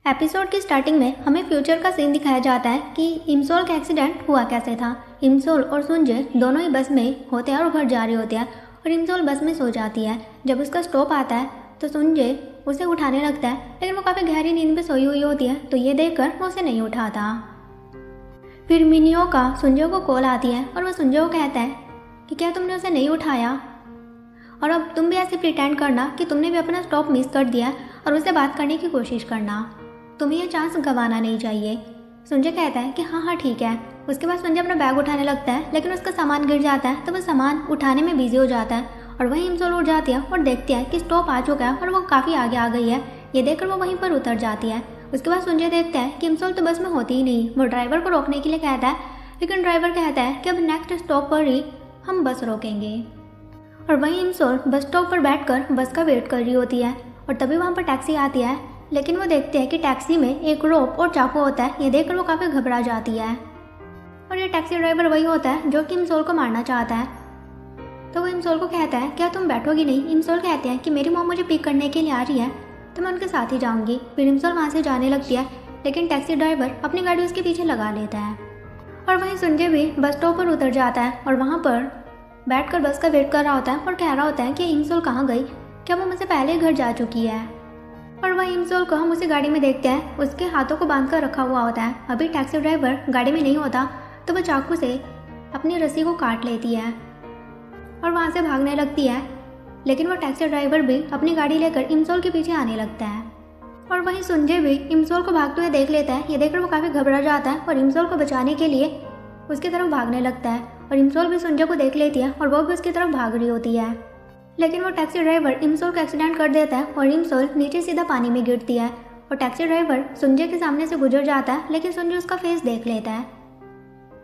Episode की starting में हमें फ्यूचर का सीन दिखाया जाता है कि इमसोल का एक्सीडेंट हुआ कैसे था। इमसोल और सुंजय दोनों ही बस में होते हैं और घर जा रहे होते हैं और इमसोल बस में सो जाती है। जब उसका स्टॉप आता है तो सुंजय उसे उठाने लगता है, लेकिन वो काफ़ी गहरी नींद में सोई हुई होती है, तो ये देखकर वो उसे नहीं उठाता। फिर मिनियो का सुंजय को कॉल आती है और वह सुंजय को कहता है कि क्या तुमने उसे नहीं उठाया, और अब तुम भी ऐसे प्रिटेंड करना कि तुमने भी अपना स्टॉप मिस कर दिया और उससे बात करने की कोशिश करना, तुम्हें ये चांस गंवाना नहीं चाहिए। सुंजय कहता है कि हाँ ठीक है। उसके बाद सुंजय अपना बैग उठाने लगता है, लेकिन उसका सामान गिर जाता है, तो वह सामान उठाने में बिजी हो जाता है और वहीं इमसोल उठ जाती है और देखती है कि स्टॉप आ चुका है और वो काफ़ी आगे आ गई है। ये देखकर वो वहीं पर उतर जाती है। उसके बाद सुंजय देखता है कि इमसोल तो बस में होती ही नहीं। वो ड्राइवर को रोकने के लिए कहता है, लेकिन ड्राइवर कहता है कि अब नेक्स्ट स्टॉप पर ही हम बस रोकेंगे। और वहीं इमसोल बस स्टॉप पर बैठकर बस का वेट कर रही होती है और तभी वहाँ पर टैक्सी आती है, लेकिन वो देखते हैं कि टैक्सी में एक रोप और चाकू होता है। ये देखकर वो काफ़ी घबरा जाती है और ये टैक्सी ड्राइवर वही होता है जो कि इमसोल को मारना चाहता है। तो वो इमसोल को कहता है, क्या तुम बैठोगी नहीं? इमसोल कहते हैं कि मेरी मॉम मुझे पिक करने के लिए आ रही है, तो मैं उनके साथ ही जाऊंगी। फिर इमसोल वहाँ से जाने लगती है, लेकिन टैक्सी ड्राइवर अपनी गाड़ी उसके पीछे लगा लेता है। और वहीं सुंजय भी बस स्टॉप पर उतर जाता है और वहाँ पर बैठकर बस का वेट कर रहा होता है और कह रहा होता है कि इमसोल कहाँ गई, क्या वो मुझसे पहले ही घर जा चुकी है। और वहीं इमसोल को हम उसी गाड़ी में देखते हैं, उसके हाथों को बांध कर रखा हुआ होता है। अभी टैक्सी ड्राइवर गाड़ी में नहीं होता, तो वह चाकू से अपनी रस्सी को काट लेती है और वहाँ से भागने लगती है, लेकिन वो टैक्सी ड्राइवर भी अपनी गाड़ी लेकर इमसोल के पीछे आने लगता है। और वहीं सुंजय भी इमसोल को भागते हुए देख लेता है। ये देखकर वो काफ़ी घबरा जाता है और इमसोल को बचाने के लिए उसकी तरफ भागने लगता है। और इमसोल भी सुंजय को देख लेती है और वो भी उसकी तरफ भाग रही होती है, लेकिन वो टैक्सी ड्राइवर इमसोल का एक्सीडेंट कर देता है और इमसोल नीचे सीधा पानी में गिरती है। और टैक्सी ड्राइवर सुंजय के सामने से गुजर जाता है, लेकिन सुंजय उसका फेस देख लेता है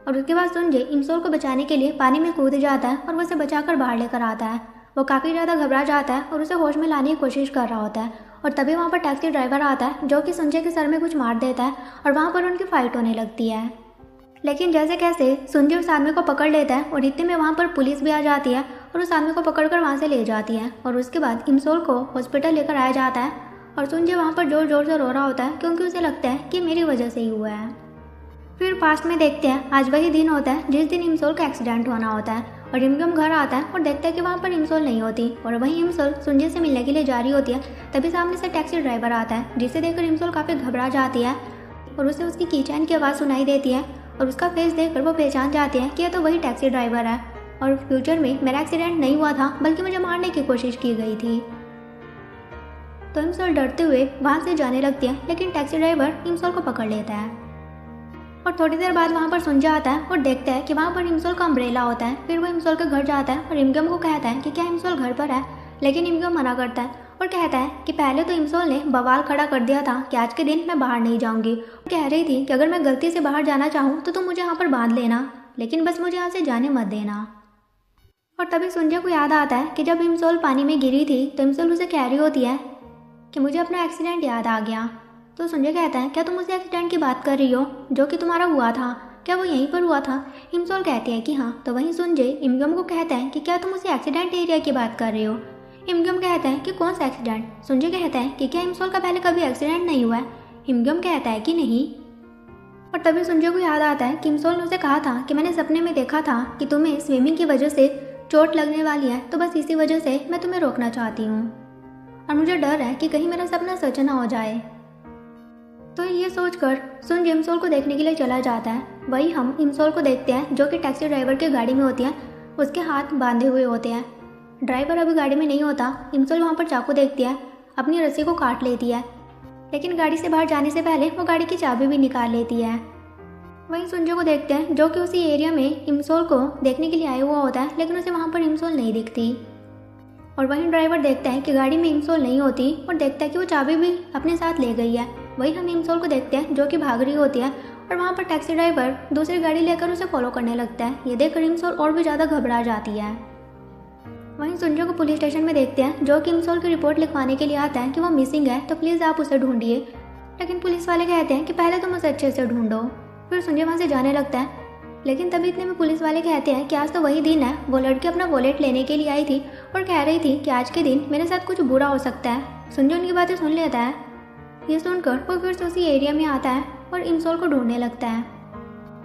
और उसके बाद सुंजय इमसोल को बचाने के लिए पानी में कूद जाता है और वो उसे बचाकर बाहर लेकर आता है। वो काफ़ी ज़्यादा घबरा जाता है और उसे होश में लाने की कोशिश कर रहा होता है और तभी वहाँ पर टैक्सी ड्राइवर आता है जो कि सुंजय के सर में कुछ मार देता है और वहाँ पर उनकी फाइट होने लगती है। लेकिन जैसे कैसे सुंजय उस आदमी को पकड़ लेता है और इतने में वहाँ पर पुलिस भी आ जाती है और उस आदमी को पकड़कर वहाँ से ले जाती है। और उसके बाद इमसोल को हॉस्पिटल लेकर आया जाता है और सुंजय वहाँ पर जोर जोर से रो रहा होता है, क्योंकि उसे लगता है कि मेरी वजह से ही हुआ है। फिर पास्ट में देखते हैं, आज वही दिन होता है जिस दिन इमसोल का एक्सीडेंट होना होता है और इमगम घर आता है और देखता है कि वहाँ पर इमसोल नहीं होती और वहीं इमसोल सुंजय से मिलने के लिए जा रही होती है। तभी सामने से टैक्सी ड्राइवर आता है, जिसे देखकर इमसोल काफ़ी घबरा जाती है और उसे उसकी कीचैन की आवाज़ सुनाई देती है और उसका फेस देखकर वो पहचान जाती है कि यह तो वही टैक्सी ड्राइवर है और फ्यूचर में मेरा एक्सीडेंट नहीं हुआ था, बल्कि मुझे मारने की कोशिश की गई थी। तो इमसोल डरते हुए वहाँ से जाने लगती है, लेकिन टैक्सी ड्राइवर इमसोल को पकड़ लेता है। और थोड़ी देर बाद वहाँ पर सुंजय आता है और देखता है कि वहाँ पर इमसोल का अम्ब्रेला होता है। फिर वो इमसोल के घर जाता है और इमगम को कहता है कि क्या इमसोल घर पर है, लेकिन इमगम मना करता है और कहता है कि पहले तो इमसोल ने बवाल खड़ा कर दिया था कि आज के दिन मैं बाहर नहीं जाऊंगी। कह रही थी कि अगर मैं गलती से बाहर जाना चाहूँ तो तुम मुझे यहाँ पर बांध लेना, लेकिन बस मुझे यहाँ से जाने मत देना। और तभी सुंजय को याद आता है कि जब इमसोल पानी में गिरी थी तो इमसोल उसे कह रही होती है कि मुझे अपना एक्सीडेंट याद आ गया। तो सुंजय कहता है, क्या तुम उस एक्सीडेंट की बात कर रही हो जो कि तुम्हारा हुआ था, क्या वो यहीं पर हुआ था? इमसोल कहती है कि हाँ। तो वहीं सुंजय इमगम को कहता है कि क्या तुम उसी एक्सीडेंट एरिया की बात कर रही हो? इमगम कहता है कि कौन सा एक्सीडेंट? सुंजय कहता है कि क्या इमसोल का पहले कभी एक्सीडेंट नहीं हुआ है? इमगम कहता है कि नहीं। और तभी सुंजय को याद आता है कि इमसोल ने उसे कहा था कि मैंने सपने में देखा था कि तुम्हें स्विमिंग की वजह से चोट लगने वाली है, तो बस इसी वजह से मैं तुम्हें रोकना चाहती हूँ और मुझे डर है कि कहीं मेरा सपना सच ना हो जाए। तो ये सोचकर सुंजय इमसोल को देखने के लिए चला जाता है। वही हम इमसोल को देखते हैं जो कि टैक्सी ड्राइवर की गाड़ी में होती है, उसके हाथ बांधे हुए होते हैं। ड्राइवर अभी गाड़ी में नहीं होता। इमसोल वहाँ पर चाकू देखती है, अपनी रस्सी को काट लेती है, लेकिन गाड़ी से बाहर जाने से पहले वो गाड़ी की चाबी भी निकाल लेती है। वहीं सुंजय को देखते हैं जो कि उसी एरिया में इमसोल को देखने के लिए आया हुआ होता है, लेकिन उसे वहाँ पर इमसोल नहीं दिखती। और वहीं ड्राइवर देखता है कि गाड़ी में इमसोल नहीं होती और देखता है कि वो चाबी भी अपने साथ ले गई है। वही हम इमसोल को देखते हैं जो कि भाग रही होती है और वहाँ पर टैक्सी ड्राइवर दूसरी गाड़ी लेकर उसे फॉलो करने लगता है। ये देखकर इमसोल और भी ज़्यादा घबरा जाती है। वहीं सुंजय को पुलिस स्टेशन में देखते हैं जो कि इमसोल की रिपोर्ट लिखवाने के लिए आता है कि वो मिसिंग है, तो प्लीज़ आप उसे ढूंढिए। लेकिन पुलिस वाले कहते हैं कि पहले तुम उसे अच्छे से ढूंढो। फिर सुंजय वहाँ से जाने लगता है, लेकिन तभी इतने में पुलिस वाले कहते हैं कि आज तो वही दिन है, वो लड़की अपना वॉलेट लेने के लिए आई थी और कह रही थी कि आज के दिन मेरे साथ कुछ बुरा हो सकता है। सुंजय उनकी बातें सुन लेता है, ये सुनकर वो फिर से उसी एरिया में आता है और इमसोल को ढूंढने लगता है।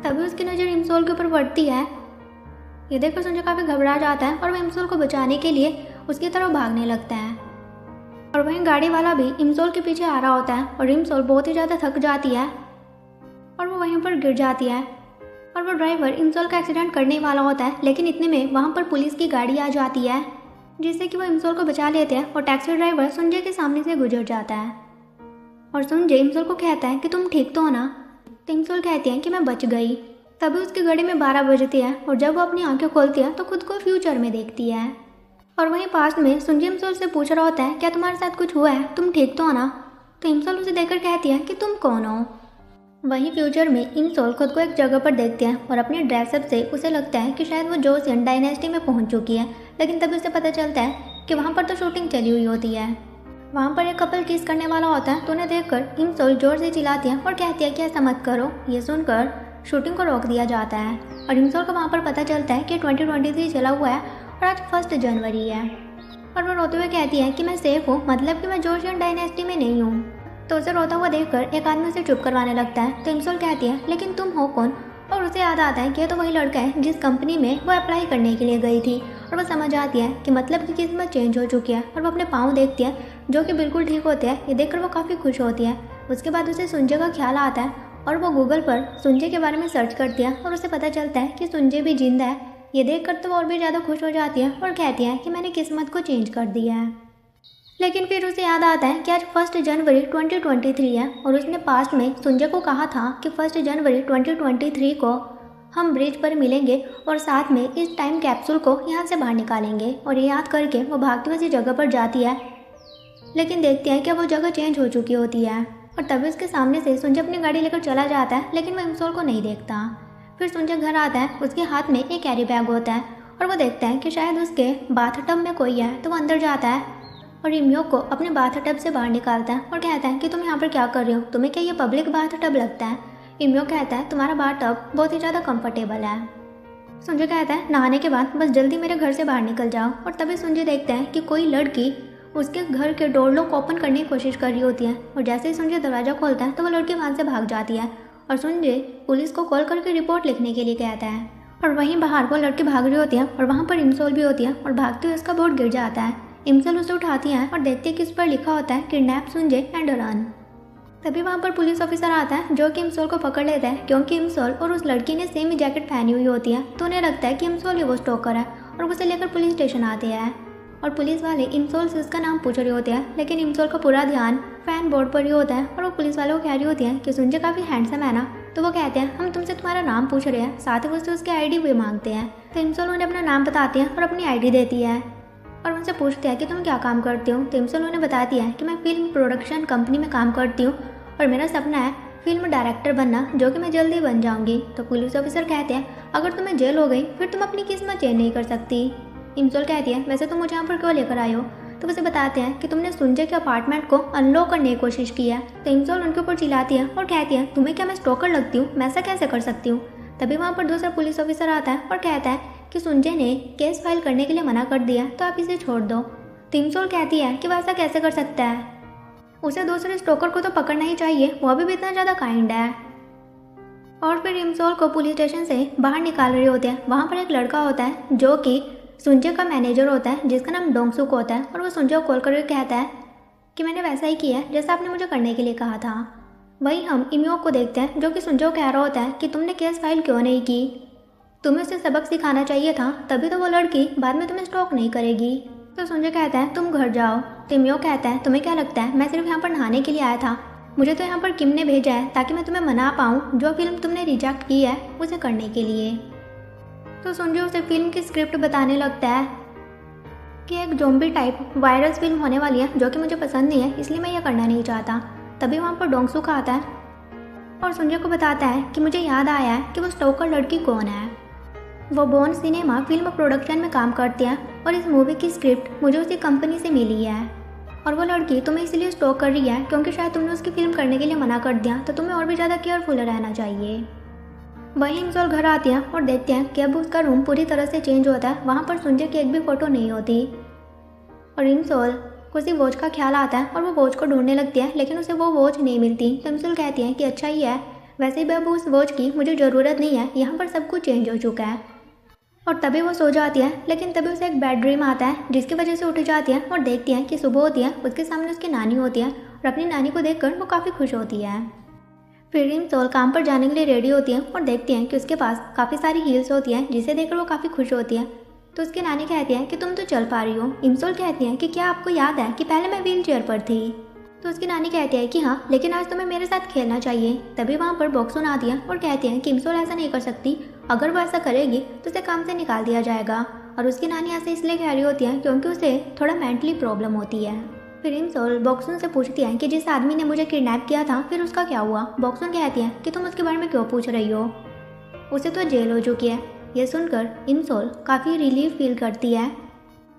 तभी उसकी नज़र इमसोल के ऊपर पड़ती है। ये देखकर संजय काफ़ी घबरा जाता है और वह इमसोल को बचाने के लिए उसकी तरफ भागने लगता है। और वहीं गाड़ी वाला भी इमसोल के पीछे आ रहा होता है और इमसोल बहुत ही ज़्यादा थक जाती है और वो वहीं पर गिर जाती है। और वो ड्राइवर इमसोल का एक्सीडेंट करने वाला होता है, लेकिन इतने में वहाँ पर पुलिस की गाड़ी आ जाती है जिससे कि वो इमसोल को बचा लेते हैं और टैक्सी ड्राइवर संजय के सामने से गुजर जाता है। और संजय इमसोल को कहता है कि तुम ठीक तो हो ना? तो इमसोल कहती है कि मैं बच गई। तभी उसकी घड़ी में 12 बजती है और जब वो अपनी आंखें खोलती है तो खुद को फ्यूचर में देखती है। और वहीं पास में संजय इमसोल से पूछ रहा होता है क्या तुम्हारे साथ कुछ हुआ है, तुम ठीक तो हो ना? तो इमसोल उसे देखकर कहती है कि तुम कौन हो। वहीं फ्यूचर में इमसोल खुद को एक जगह पर देखते हैं और अपने ड्रेसअप से उसे लगता है कि शायद वो जोसियन डायनेस्टी में पहुंच चुकी है, लेकिन तभी उसे पता चलता है कि वहाँ पर तो शूटिंग चली हुई होती है। वहाँ पर एक कपल किस करने वाला होता है तो उन्हें देखकर इमसोल जोर से चिल्लाती है और कहती है कि ऐसा मत करो। ये सुनकर शूटिंग को रोक दिया जाता है और इमसोल को वहाँ पर पता चलता है कि 2023 चला हुआ है और आज 1 जनवरी है। और वो रोते हुए कहती है कि मैं सेफ हूँ, मतलब कि मैं जोसियन डायनेस्टी में नहीं हूँ। तो उसे रोता हुआ देखकर एक आदमी उसे चुप करवाने लगता है। तो इमसोल कहती है लेकिन तुम हो कौन? और उसे याद आता है कि यह तो वही लड़का है जिस कंपनी में वो अप्लाई करने के लिए गई थी। और वो समझ आती है कि मतलब कि किस्मत चेंज हो चुकी है और वो अपने पाँव देखती है जो कि बिल्कुल ठीक होते हैं। ये देखकर वो काफ़ी खुश होती है। उसके बाद उसे सुंजय का ख्याल आता है और वो गूगल पर सुंजय के बारे में सर्च करती है और उसे पता चलता है कि सुंजय भी जिंदा है। ये देखकर तो वो और भी ज़्यादा खुश हो जाती है और कहती है कि मैंने किस्मत को चेंज कर दिया है। लेकिन फिर उसे याद आता है कि आज 1 जनवरी 2023 है और उसने पास्ट में सुंजय को कहा था कि 1 जनवरी 2023 को हम ब्रिज पर मिलेंगे और साथ में इस टाइम कैप्सूल को यहाँ से बाहर निकालेंगे। और ये याद करके वो भागती हुई उसी जगह पर जाती है, लेकिन देखती है कि वो जगह चेंज हो चुकी होती है। और तभी उसके सामने से सुंजय अपनी गाड़ी लेकर चला जाता है, लेकिन वो इमसोल को नहीं देखता। फिर सुंजय घर आता है, उसके हाथ में एक कैरी बैग होता है और वो देखता है कि शायद उसके बाथटब में कोई है। तो वो अंदर जाता है और इमियो को अपने बाथटब से बाहर निकालता है और कहता है कि तुम यहाँ पर क्या कर रहे हो, तुम्हें क्या ये पब्लिक बाथटब लगता है? इमियो कहता है तुम्हारा बाथटब बहुत ही ज़्यादा कंफर्टेबल है। संजय कहता है नहाने के बाद बस जल्दी मेरे घर से बाहर निकल जाओ। और तभी संजय देखता है कि कोई लड़की उसके घर के डोर लॉक ओपन करने की कोशिश कर रही होती है और जैसे ही संजय दरवाज़ा खोलता है तो वो लड़की वहाँ से भाग जाती है और संजय पुलिस को कॉल करके रिपोर्ट लिखने के लिए कहता है। और वहीं बाहर वो लड़की भाग रही होती है और वहाँ पर इमसोल भी होती है और भागते हुए उसका बोर्ड गिर जाता है। इमसोल उसे उठाती है और देखती है कि उस पर लिखा होता है किडनैप संजय एंड रन। तभी वहाँ पर पुलिस ऑफिसर आता है जो कि इमसोल को पकड़ लेता है, क्योंकि इमसोल और उस लड़की ने सेम ही जैकेट पहनी हुई होती है। तो उन्हें लगता है कि इमसोल ही वो स्टोकर है और उसे लेकर पुलिस स्टेशन आते हैं। और पुलिस वाले इमसोल से उसका नाम पूछ रहे होते हैं, लेकिन इमसोल का पूरा ध्यान फैन बोर्ड पर ही होता है। और वो पुलिस वालों को कह रही होती है कि संजय काफ़ी हैंडसम है ना। तो वो कहते हैं हम तुमसे तुम्हारा नाम पूछ रहे हैं, साथ ही वो उसकी आईडी भी मांगते हैं। तो इमसोल उन्हें अपना नाम बताती है और अपनी आईडी देती है और उनसे पूछते हैं कि तुम क्या काम करती हो। तो इमसोल उन्हें बताती है कि मैं फिल्म प्रोडक्शन कंपनी में काम करती हूँ और मेरा सपना है फिल्म डायरेक्टर बनना, जो कि मैं जल्दी बन जाऊंगी। तो पुलिस ऑफिसर कहते हैं अगर तुम्हें जेल हो गई फिर तुम अपनी किस्मत चेंज नहीं कर सकती। इमसोल कहती है वैसे तुम मुझे यहाँ पर क्यों लेकर आए हो। तो उसे बताते हैं कि तुमने संजय के अपार्टमेंट को अनलॉक करने की कोशिश की है। तो इमसोल उनके ऊपर चिल्लाती है और कहती है तुम्हें क्या मैं स्टोकर लगती हूँ, मैं ऐसा कैसे कर सकती हूँ। तभी वहाँ पर दूसरा पुलिस ऑफिसर आता है और कहता है कि संजय ने केस फाइल करने के लिए मना कर दिया, तो आप इसे छोड़ दो। तो इमसोल कहती है कि वह ऐसा कैसे कर सकता है, उसे दूसरे स्टोकर को तो पकड़ना ही चाहिए, वो भी इतना ज़्यादा काइंड है। और फिर इमसोल को पुलिस स्टेशन से बाहर निकाल रहे होते हैं। वहाँ पर एक लड़का होता है जो कि संजय का मैनेजर होता है, जिसका नाम डोंगसुक होता है। और वो संजय को कॉल करके कहता है कि मैंने वैसा ही किया है जैसा आपने मुझे करने के लिए कहा था। वहीं हम इमियो को देखते हैं जो कि संजय को कह रहा होता है कि तुमने केस फाइल क्यों नहीं की, तुम्हें उसे सबक सिखाना चाहिए था, तभी तो वो लड़की बाद में तुम्हें स्टॉक नहीं करेगी। तो संजय कहता है तुम घर जाओ। तो इमियो कहता है तुम्हें क्या लगता है मैं सिर्फ यहाँ पर नहाने के लिए आया था, मुझे तो यहाँ पर किम ने भेजा है ताकि मैं तुम्हें मना पाऊँ जो फिल्म तुमने रिजेक्ट की है उसे करने के लिए। तो संजय उसे फिल्म की स्क्रिप्ट बताने लगता है कि एक ज़ॉम्बी टाइप वायरस फिल्म होने वाली है जो कि मुझे पसंद नहीं है, इसलिए मैं यह करना नहीं चाहता। तभी वहाँ पर डोंगसुक आता है और संजय को बताता है कि मुझे याद आया है कि वो स्टोकर लड़की कौन है। वो बोन सिनेमा फिल्म प्रोडक्शन में काम करती है और इस मूवी की स्क्रिप्ट मुझे उसी कंपनी से मिली है। और वो लड़की तुम्हें इसलिए स्टॉक कर रही है क्योंकि शायद तुमने उसकी फिल्म करने के लिए मना कर दिया, तो तुम्हें और भी ज़्यादा केयरफुल रहना चाहिए। वहीं इमसोल घर आती है और देखते हैं कि अब उसका रूम पूरी तरह से चेंज होता है। वहाँ पर संजय की एक भी फ़ोटो नहीं होती और इमसोल उसी वॉच का ख्याल आता है और वो वॉच को ढूंढने लगती है, लेकिन उसे वो वॉच नहीं मिलती। तो इमसोल कहती है कि अच्छा ही है, वैसे भी अब उस वॉच की मुझे ज़रूरत नहीं है, यहाँ पर सब कुछ चेंज हो चुका है। और तभी वो सो जाती है, लेकिन तभी उसे एक बैड ड्रीम आता है जिसकी वजह से उठ जाती है और देखती है कि सुबह होती है, उसके सामने उसकी नानी होती है और अपनी नानी को देखकर वो काफ़ी खुश होती है। फिर इमसोल काम पर जाने के लिए रेडी होती है और देखती है कि उसके पास काफ़ी सारी हील्स होती हैं, जिसे देखकर वो काफ़ी खुश होती है। तो उसकी नानी कहती है कि तुम तो चल पा रही हो। इमसोल कहती है कि क्या आपको याद है कि पहले मैं व्हील चेयर पर थी। तो उसकी नानी कहती है कि हाँ, लेकिन आज तुम्हें मेरे साथ खेलना चाहिए। तभी वहाँ पर बॉक्सून आती है और कहती है कि इमसोल ऐसा नहीं कर सकती, अगर वो ऐसा करेगी तो उसे काम से निकाल दिया जाएगा। और उसकी नानी ऐसे इसलिए कह रही होती है क्योंकि उसे थोड़ा मेंटली प्रॉब्लम होती है। फिर इमसोल बॉक्सून से पूछती है कि जिस आदमी ने मुझे किडनैप किया था फिर उसका क्या हुआ। बॉक्सून कहती है कि तुम उसके बारे में क्यों पूछ रही हो, उसे तो जेल हो चुकी है। यह सुनकर इमसोल काफ़ी रिलीफ फील करती है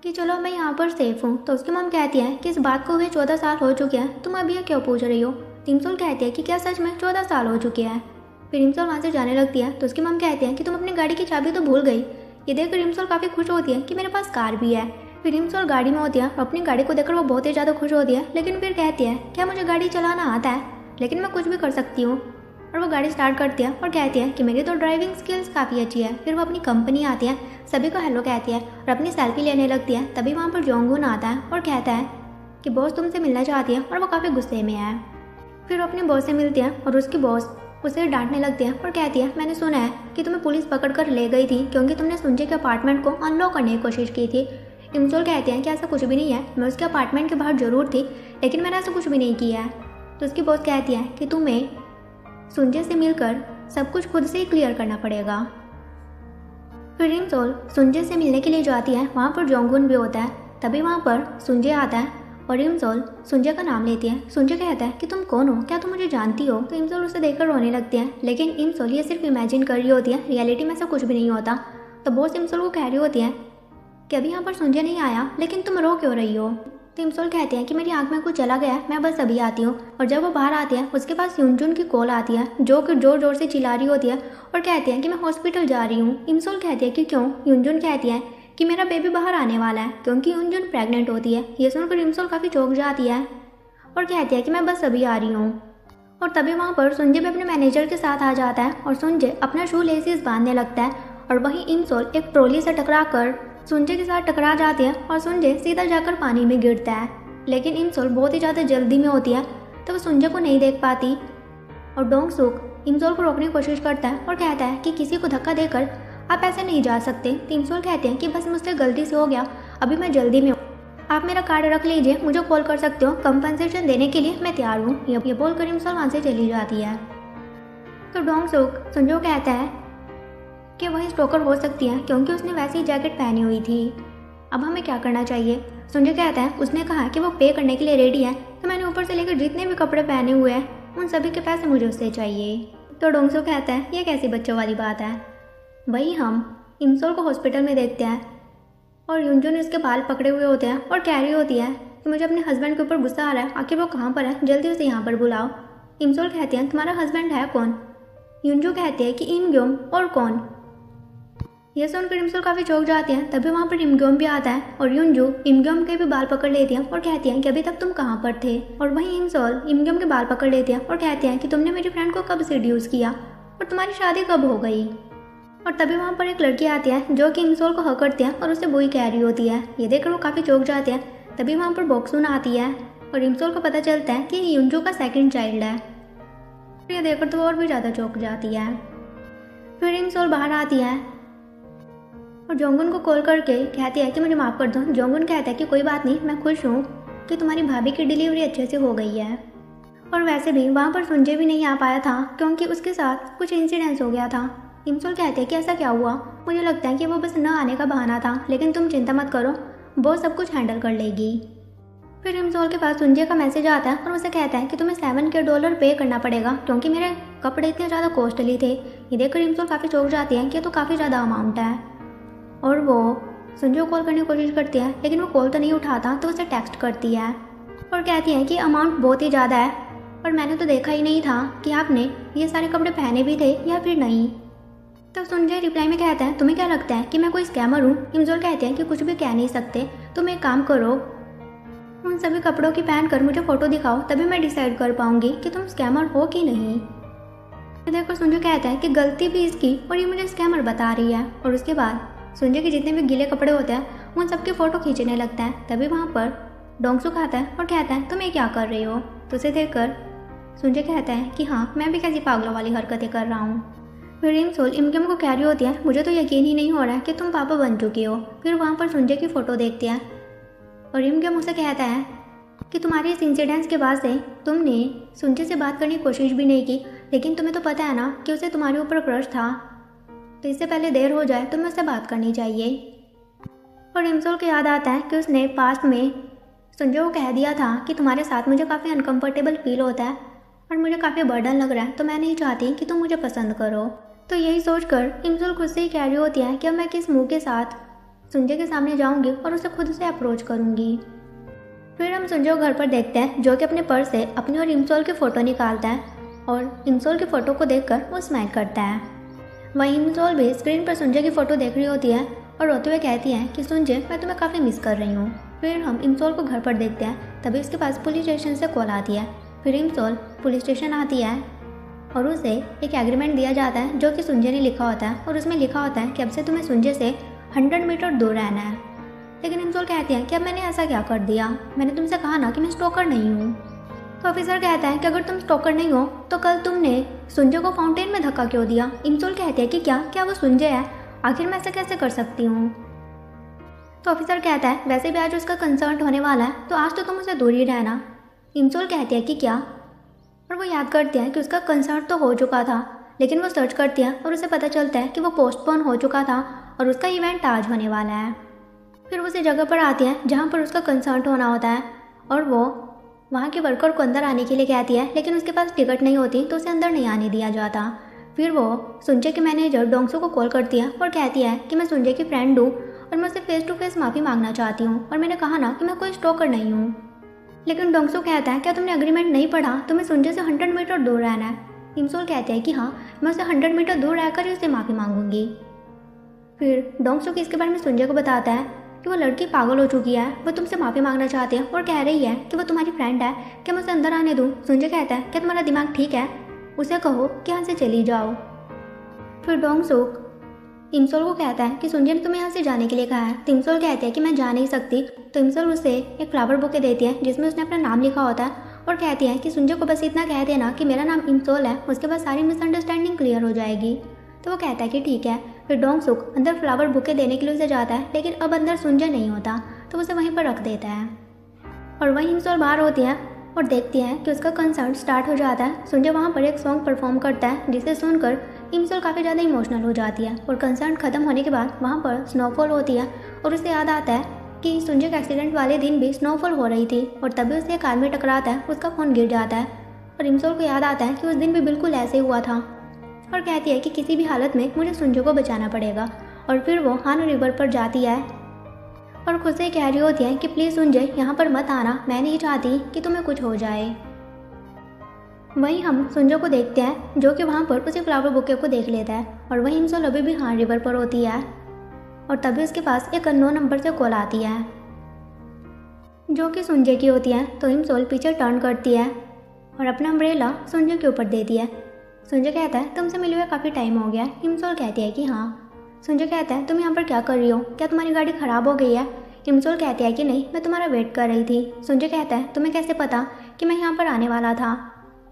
कि चलो मैं यहाँ पर सेफ हूँ। तो उसकी मम कहती है कि इस बात को हुए 14 साल हो चुके हैं, तुम अभी ये क्यों पूछ रही हो। इमसोल कहती है कि क्या सच में 14 साल हो चुके हैं। फिर इमसोल वहाँ से जाने लगती है तो उसकी मम कहती है कि तुम अपनी गाड़ी की चाबी तो भूल गई। ये देखकर इमसोल काफ़ी खुश होती है कि मेरे पास कार भी है। फिर इमसोल गाड़ी में होती है और अपनी गाड़ी को देखकर वो बहुत ही ज़्यादा खुश होती है, लेकिन फिर कहती है क्या मुझे गाड़ी चलाना आता है, लेकिन मैं कुछ भी कर सकती हूँ। और वो गाड़ी स्टार्ट करती है और कहती है कि मेरी तो ड्राइविंग स्किल्स काफ़ी अच्छी है। फिर वो अपनी कंपनी आती है, सभी को हेलो कहती है और अपनी सेल्फी लेने लगती है। तभी वहाँ पर जोंगून आता है और कहता है कि बॉस तुमसे मिलना चाहती है और वो काफ़ी गुस्से में है। फिर वो अपने बॉस से मिलती है और उसकी बॉस उसे डांटने लगती है और कहती है मैंने सुना है कि तुम्हें पुलिस पकड़ कर ले गई थी क्योंकि तुमने सुंजे के अपार्टमेंट को अनलॉक करने की कोशिश की थी। इमसोल कहते हैं कि ऐसा कुछ भी नहीं है, मैं उसके अपार्टमेंट के बाहर ज़रूर थी, लेकिन मैंने ऐसा कुछ भी नहीं किया है। तो उसकी बॉस कहती है कि तुम्हें सुंजे से मिलकर सब कुछ खुद से ही क्लियर करना पड़ेगा। फिर इमसोल सुंजे से मिलने के लिए जाती है, वहाँ पर जोंगुन भी होता है। तभी वहाँ पर सुंजे आता है और इमसोल सुंजे का नाम लेती है। सुंजे कहता है कि तुम कौन हो, क्या तुम मुझे जानती हो। तो इमसोल उसे देखकर रोने लगती है, लेकिन इमसोल ये सिर्फ इमेजिन कर रही होती है, रियलिटी में ऐसा कुछ भी नहीं होता। तो बॉस इमसोल को कह रही होती है कि अभी यहाँ पर सुंजे नहीं आया, लेकिन तुम रो क्यों रही हो। तो इमसोल कहते हैं कि मेरी आँख में कुछ चला गया, मैं बस अभी आती हूँ। और जब वो बाहर आती है उसके पास यूनजुन की कॉल आती है, जो कि जोर जोर से चिल्ला रही होती है और कहती है कि मैं हॉस्पिटल जा रही हूँ। इमसोल कहती है कि क्यों। यूनजुन कहती है कि मेरा बेबी बाहर आने वाला है, क्योंकि यूनजुन प्रेग्नेंट होती है। ये सुनकर इमसोल काफ़ी चौंक जाती है और कहती है कि मैं बस अभी आ रही हूँ। और तभी वहाँ पर सुंजे भी अपने मैनेजर के साथ आ जाता है और सुंजे अपना शू लेसिस बांधने लगता है। और वहीं इमसोल एक ट्रॉली से टकरा कर सुंजे के साथ टकरा जाती है और सुंजे सीधा जाकर पानी में गिरता है। लेकिन इमसोल बहुत ही ज़्यादा जल्दी में होती है, तो वो सुंजे को नहीं देख पाती। और डोंग सुक इमसोल को रोकने की कोशिश करता है और कहता है कि किसी को धक्का देकर आप ऐसे नहीं जा सकते। तो इमसोल कहते हैं कि बस मुझसे गलती से हो गया, अभी मैं जल्दी में हूँ, आप मेरा कार्ड रख लीजिए, मुझे कॉल कर सकते हो, कंपनसेशन देने के लिए मैं तैयार हूँ। ये बोलकर इमसोल वहाँ से चली जाती है। तो डोंग सुक सुंजे को कहता है कि वही स्टोकर हो सकती है, क्योंकि उसने वैसी जैकेट पहनी हुई थी। अब हमें क्या करना चाहिए। सुंजे कहता है उसने कहा कि वो पे करने के लिए रेडी है, तो मैंने ऊपर से लेकर जितने भी कपड़े पहने हुए हैं उन सभी के पैसे मुझे उससे चाहिए। तो डोंगसो कहता है ये कैसी बच्चों वाली बात है। वही हम इमसोल को हॉस्पिटल में देखते हैं और यूनजुन उसके बाल पकड़े हुए होते हैं और कह रही होती है कि मुझे अपने हस्बैंड के ऊपर गुस्सा आ रहा है, आखिर वो कहाँ पर है, जल्दी उसे यहाँ पर बुलाओ। इमसोल कहते हैं तुम्हारा हस्बैंड है कौन। यूनजू कहते हैं कि इमग्योम। और कौन। यह सुनकर इमसोल काफ़ी चौंक जाते हैं। तभी वहाँ पर इमग्योम भी आता है और यूनजू इमग्योम के भी बाल पकड़ लेती है और कहती हैं कि अभी तक तुम कहाँ पर थे। और वहीं इमसोल इमग्योम के बाल पकड़ लेती है और कहते हैं कि तुमने मेरी फ्रेंड को कब सेड्यूस किया और तुम्हारी शादी कब हो गई। और तभी वहाँ पर एक लड़की आती है जो कि इमसोल को हक करती है और उसे बुई कह रही होती है। ये देखकर वो काफ़ी चौंक जाते हैं। तभी वहाँ पर बॉक्सून आती है और इमसोल को पता चलता है कि यूनजू का सेकंड चाइल्ड है। ये देखकर तो और भी ज़्यादा चौंक जाती है। फिर इमसोल बाहर आती है और जोंगुन को कॉल करके कहती है कि मुझे माफ़ कर दो। जोंगुन कहता है कि कोई बात नहीं, मैं खुश हूँ कि तुम्हारी भाभी की डिलीवरी अच्छे से हो गई है। और वैसे भी वहाँ पर सुंजे भी नहीं आ पाया था क्योंकि उसके साथ कुछ इंसिडेंस हो गया था। इमसोल कहते हैं कि ऐसा क्या हुआ, मुझे लगता है कि वो बस न आने का बहाना था, लेकिन तुम चिंता मत करो, वो सब कुछ हैंडल कर लेगी। फिर इमसोल के पास सुंजे का मैसेज आता है और उसे कहता है कि तुम्हें $7,000 पे करना पड़ेगा क्योंकि मेरे कपड़े इतने ज़्यादा कॉस्टली थे। ये देखकर इमसोल काफ़ी चौंक जाती है कि तो काफ़ी ज़्यादा अमाउंट है। और वो सुंजे को कॉल करने की कोशिश करती है, लेकिन वो कॉल तो नहीं उठाता, तो उसे टेक्स्ट करती है और कहती है कि अमाउंट बहुत ही ज़्यादा है और मैंने तो देखा ही नहीं था कि आपने ये सारे कपड़े पहने भी थे या फिर नहीं। तो सुंजे रिप्लाई में कहता है तुम्हें क्या लगता है कि मैं कोई स्कैमर हूँ। इमसोल कहते हैं कि कुछ भी कह नहीं सकते, तुम एक काम करो, उन सभी कपड़ों की पहन कर मुझे फ़ोटो दिखाओ, तभी मैं डिसाइड कर पाऊंगी कि तुम स्कैमर हो कि नहीं। देखो सुंजू कहता है कि गलती भी इसकी और ये मुझे स्कैमर बता रही है। और उसके बाद सुंजू के जितने भी गीले कपड़े होते हैं उन सबकी फ़ोटो खींचने लगता है। तभी वहाँ पर डोंगसुक आता है और कहता है तुम ये क्या कर रही हो। तो उसे देखकर सुंजू कहता है कि हाँ, मैं भी कैसी पागलों वाली हरकतें कर रहा हूँ। फिर इमसोल इमकेम को कह रही होती है मुझे तो यकीन ही नहीं हो रहा है कि तुम पापा बन चुकी हो। फिर वहाँ पर सुंजू की फ़ोटो देखती है और इमकेम उसे कहता है कि तुम्हारे इस इंसिडेंस के बाद से तुमने सुंजू से बात करने की कोशिश भी नहीं की, लेकिन तुम्हें तो पता है ना कि उसे तुम्हारे ऊपर क्रश था, तो इससे पहले देर हो जाए तुम्हें उससे बात करनी चाहिए। और इमसोल को याद आता है कि उसने पास्ट में सुंजू को कह दिया था कि तुम्हारे साथ मुझे काफ़ी अनकंफर्टेबल फील होता है और मुझे काफ़ी बर्डन लग रहा है, तो मैं नहीं चाहती कि तुम मुझे पसंद करो। तो यही सोचकर इमसोल खुद से ही कह रही होती है कि अब मैं किस मुंह के साथ सुंजू के सामने जाऊंगी और उसे खुद से अप्रोच करूंगी। फिर हम सुंजू को घर पर देखते हैं जो कि अपने पर्स से अपनी और इमसोल की फ़ोटो निकालता है और इमसोल की फ़ोटो को देखकर वो स्माइल करता है। वहीं इमसोल भी स्क्रीन पर सुंजू की फ़ोटो देख रही होती है और रोते हुए कहती है कि सुंजू मैं तुम्हें काफ़ी मिस कर रही हूँ। फिर हम इमसोल को घर पर देखते हैं, तभी उसके पास पुलिस स्टेशन से कॉल आती है। फिर इमसोल पुलिस स्टेशन आती है और उसे एक एग्रीमेंट दिया जाता है जो कि सुंजू ने लिखा होता है और उसमें लिखा होता है कि अब से तुम्हें सुंजू से 100 मीटर दूर रहना है। लेकिन इमसोल कहती है कि अब मैंने ऐसा क्या कर दिया, मैंने तुमसे कहा ना कि मैं स्टॉकर नहीं हूँ। तो ऑफिसर कहता है कि अगर तुम स्टॉकर नहीं हो तो कल तुमने सुंजू को फाउंटेन में धक्का क्यों दिया। इमसोल कहती है कि क्या वो सुंजू है, आखिर मैं ऐसा कैसे कर सकती हूँ। तो ऑफिसर कहता है वैसे भी आज उसका कंसर्ट होने वाला है, तो आज तो तुम उसे दूर ही रहना। इमसोल कहती है कि क्या, और वो याद करती है कि उसका कंसर्ट तो हो चुका था, लेकिन वो सर्च करती है और उसे पता चलता है कि वो पोस्टपोन हो चुका था और उसका इवेंट आज होने वाला है। फिर वो उसी जगह पर आती है जहाँ पर उसका कंसर्ट होना होता है और वो वहाँ के वर्कर को अंदर आने के लिए कहती है, लेकिन उसके पास टिकट नहीं होती तो उसे अंदर नहीं आने दिया जाता। फिर वो सुंजू के मैनेजर डोंगसू को कॉल करती है और कहती है कि मैं सुंजू की फ्रेंड हूँ और मैं उससे फेस टू फेस माफ़ी मांगना चाहती हूँ और मैंने कहा ना कि मैं कोई स्टॉकर नहीं हूँ। लेकिन डोंगसू कहता है क्या तुमने एग्रीमेंट नहीं पढ़ा, तुम्हें सुंजू से 100 मीटर दूर रहना है। इमसोल कहते हैं कि हाँ, मैं उसे 100 मीटर दूर रहकर ही उससे माफ़ी मांगूंगी। फिर डोंगसू इसके बारे में सुंजू को बताता है कि वो लड़की पागल हो चुकी है, वो तुमसे माफ़ी मांगना चाहती है और कह रही है कि वो तुम्हारी फ्रेंड है, क्या मैं उसे अंदर आने दूँ। सुंजू कहता है क्या तुम्हारा दिमाग ठीक है, उसे कहो कि यहाँ से चली जाओ। फिर डोंगसू इमसोल को कहता है कि सुंजू ने तुम्हें यहाँ से जाने के लिए कहा है। तो इमसोल कहती है कि मैं जा नहीं सकती। तो इमसोल उसे एक फ्लावर बुके देती है जिसमें उसने अपना नाम लिखा होता है और कहती है कि सुंजू को बस इतना कह देना कि मेरा नाम इमसोल है, उसके बाद सारी मिसअंडरस्टैंडिंग क्लियर हो जाएगी। तो वो कहता है कि ठीक है। फिर डोंगसुक अंदर फ्लावर बुके देने के लिए उसे जाता है, लेकिन अब अंदर सुंजू नहीं होता तो उसे वहीं पर रख देता है। और वहीं इमसोल बाहर होती है और देखती है कि उसका कंसर्ट स्टार्ट हो जाता है। सुंजू वहाँ पर एक सॉन्ग परफॉर्म करता है जिसे सुनकर इमसोल काफ़ी ज़्यादा इमोशनल हो जाती है। और कंसर्ट खत्म होने के बाद वहाँ पर स्नोफॉल होती है और उसे याद आता है कि सुंजू के एक्सीडेंट वाले दिन भी स्नोफॉल हो रही थी और तभी उसे एक आदमी टकराता है, उसका फ़ोन गिर जाता है और इमसोल को याद आता है कि उस दिन भी बिल्कुल ऐसे हुआ था और कहती है कि किसी भी हालत में मुझे सुंजू को बचाना पड़ेगा। और फिर वो हानो रिवर पर जाती है और खुद से कह रही होती है कि प्लीज़ सुंजू यहाँ पर मत आना, मैं नहीं चाहती कि तुम्हें कुछ हो जाए। वहीं हम सुंजू को देखते हैं जो कि वहाँ पर उसी फ्लावर बुके को देख लेता है और वहीं इमसोल अभी भी हान रिवर पर होती है और तभी उसके पास एक अननोन नंबर से कॉल आती है जो कि सुंजू की होती है। तो इमसोल पीछे टर्न करती है और अपना अम्ब्रेला सुंजू के ऊपर देती है। सुंजू कहता है तुमसे मिले हुए काफ़ी टाइम हो गया। इमसोल कहती है कि हाँ। सुंजू कहता है तुम यहाँ पर क्या कर रही हो, क्या तुम्हारी गाड़ी ख़राब हो गई है। इमसोल कहती है कि नहीं, मैं तुम्हारा वेट कर रही थी। सुंजू कहता है तुम्हें कैसे पता कि मैं यहाँ पर आने वाला था।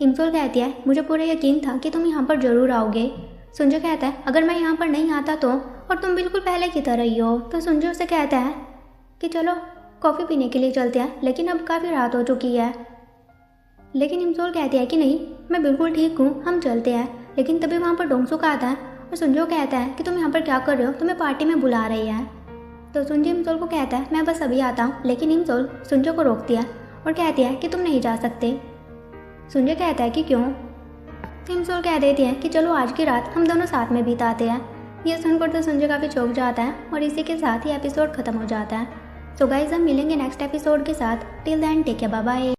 इमसोल कहती है मुझे पूरा यकीन था कि तुम यहाँ पर ज़रूर आओगे। सुंजू कहता है अगर मैं यहाँ पर नहीं आता तो, और तुम बिल्कुल पहले की तरह ही हो। तो सुंजू से कहता है कि चलो कॉफ़ी पीने के लिए चलते हैं, लेकिन अब काफ़ी रात हो चुकी है। लेकिन इमसोल कहती है कि नहीं, मैं बिल्कुल ठीक हूँ, हम चलते हैं। लेकिन तभी वहाँ पर डोंगसुक आता है और सुंजू कहता है कि तुम यहाँ पर क्या कर रहे हो, तुम्हें पार्टी में बुला रही है। तो सुंजू इमसोल को कहता है मैं बस अभी आता हूँ। लेकिन इमसोल सुंजू को रोकती है और कहती है कि तुम नहीं जा सकते। सुंजू कहता है कि क्यों। तो इमसोल कह देती है कि चलो आज की रात हम दोनों साथ में बिताते हैं। ये सुनकर तो सुंजू काफ़ी चौंक जाता है और इसी के साथ ही एपिसोड खत्म हो जाता है। सो गाइस हम मिलेंगे नेक्स्ट एपिसोड के साथ। Till then take care, bye bye.